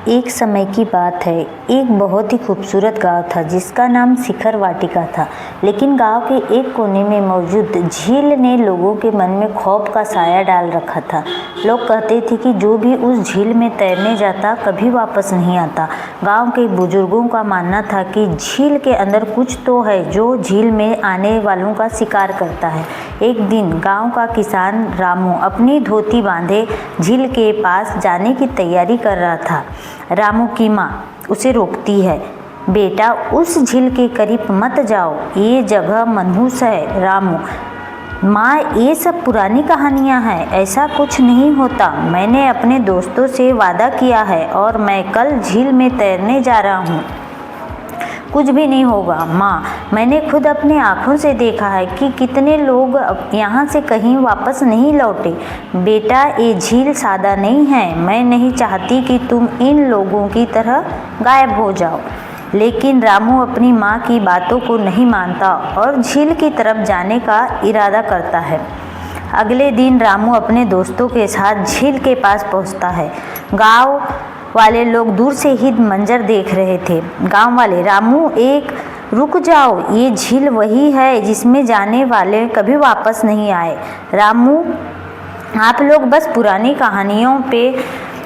एक समय की बात है। एक बहुत ही खूबसूरत गांव था जिसका नाम शिखर वाटिका था। लेकिन गांव के एक कोने में मौजूद झील ने लोगों के मन में खौफ का साया डाल रखा था। लोग कहते थे कि जो भी उस झील में तैरने जाता कभी वापस नहीं आता। गांव के बुजुर्गों का मानना था कि झील के अंदर कुछ तो है जो झील में आने वालों का शिकार करता है। एक दिन गांव का किसान रामू अपनी धोती बांधे झील के पास जाने की तैयारी कर रहा था। रामू की माँ उसे रोकती है। बेटा, उस झील के करीब मत जाओ, ये जगह मनहूस है। रामू: माँ, ये सब पुरानी कहानियाँ हैं, ऐसा कुछ नहीं होता। मैंने अपने दोस्तों से वादा किया है और मैं कल झील में तैरने जा रहा हूँ। कुछ भी नहीं होगा माँ, मैंने खुद अपनी आँखों से देखा है कि कितने लोग यहाँ से कहीं वापस नहीं लौटे। बेटा, ये झील सादा नहीं है। मैं नहीं चाहती कि तुम इन लोगों की तरह गायब हो जाओ। लेकिन रामू अपनी माँ की बातों को नहीं मानता और झील की तरफ जाने का इरादा करता है। अगले दिन रामू अपने दोस्तों के साथ झील के पास पहुँचता है। गाँव वाले लोग दूर से ही मंजर देख रहे थे। गांव वाले: रामू, एक रुक जाओ, ये झील वही है जिसमें जाने वाले कभी वापस नहीं आए। रामू: आप लोग बस पुरानी कहानियों पे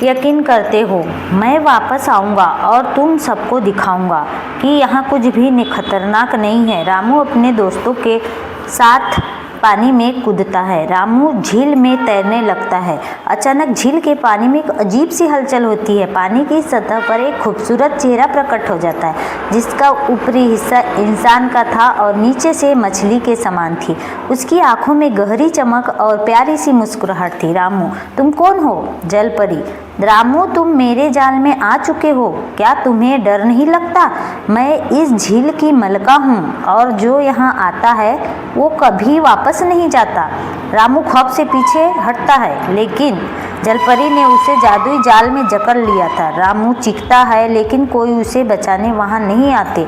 यकीन करते हो। मैं वापस आऊँगा और तुम सबको दिखाऊंगा कि यहाँ कुछ भी खतरनाक नहीं है। रामू अपने दोस्तों के साथ पानी में कूदता है। रामू झील में तैरने लगता है। अचानक झील के पानी में एक अजीब सी हलचल होती है। पानी की सतह पर एक खूबसूरत चेहरा प्रकट हो जाता है जिसका ऊपरी हिस्सा इंसान का था और नीचे से मछली के समान थी। उसकी आंखों में गहरी चमक और प्यारी सी मुस्कुराहट थी। रामू: तुम कौन हो? जलपरी: रामू, तुम मेरे जाल में आ चुके हो। क्या तुम्हें डर नहीं लगता? मैं इस झील की मलका हूँ और जो यहाँ आता है वो कभी वापस नहीं जाता। रामू खौफ से पीछे हटता है, लेकिन जलपरी ने उसे जादुई जाल में जकड़ लिया था। रामू चीखता है, लेकिन कोई उसे बचाने वहाँ नहीं आते।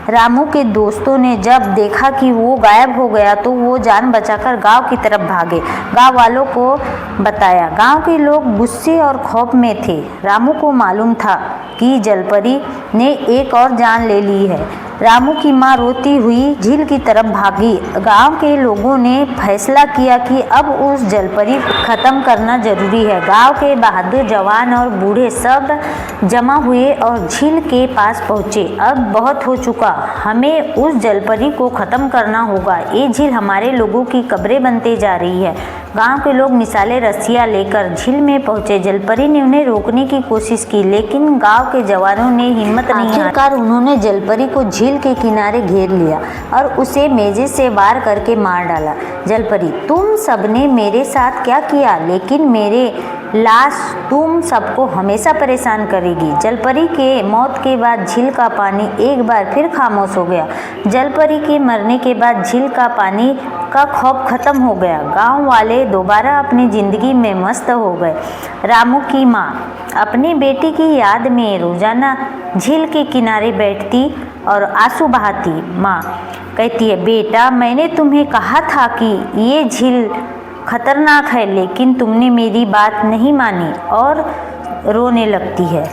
रामू के दोस्तों ने जब देखा कि वो गायब हो गया तो वो जान बचाकर गांव की तरफ भागे। गांव वालों को बताया। गांव के लोग गुस्से और खौफ में थे। रामू को मालूम था कि जलपरी ने एक और जान ले ली है। रामू की माँ रोती हुई झील की तरफ भागी। गांव के लोगों ने फैसला किया कि अब उस जलपरी को ख़त्म करना जरूरी है। गांव के बहादुर जवान और बूढ़े सब जमा हुए और झील के पास पहुँचे। अब बहुत हो चुका, हमें उस जलपरी को ख़त्म करना होगा। ये झील हमारे लोगों की कब्रें बनते जा रही है। गांव के लोग मिसालें रस्सियाँ लेकर झील में पहुंचे। जलपरी ने उन्हें रोकने की कोशिश की, लेकिन गांव के जवानों ने हिम्मत नहीं हारी। आखिरकार उन्होंने जलपरी को झील के किनारे घेर लिया और उसे नेज़े से वार करके मार डाला। जलपरी: तुम सबने मेरे साथ क्या किया? लेकिन मेरे लाश तुम सबको हमेशा परेशान करेगी। जलपरी के मौत के बाद झील का पानी एक बार फिर खामोश हो गया। जलपरी के मरने के बाद झील का पानी का खौफ खत्म हो गया। गांव वाले दोबारा अपनी जिंदगी में मस्त हो गए। रामू की माँ अपनी बेटी की याद में रोजाना झील के किनारे बैठती और आंसू बहाती। माँ कहती है: बेटा, मैंने तुम्हें कहा था कि ये झील खतरनाक है, लेकिन तुमने मेरी बात नहीं मानी, और रोने लगती है।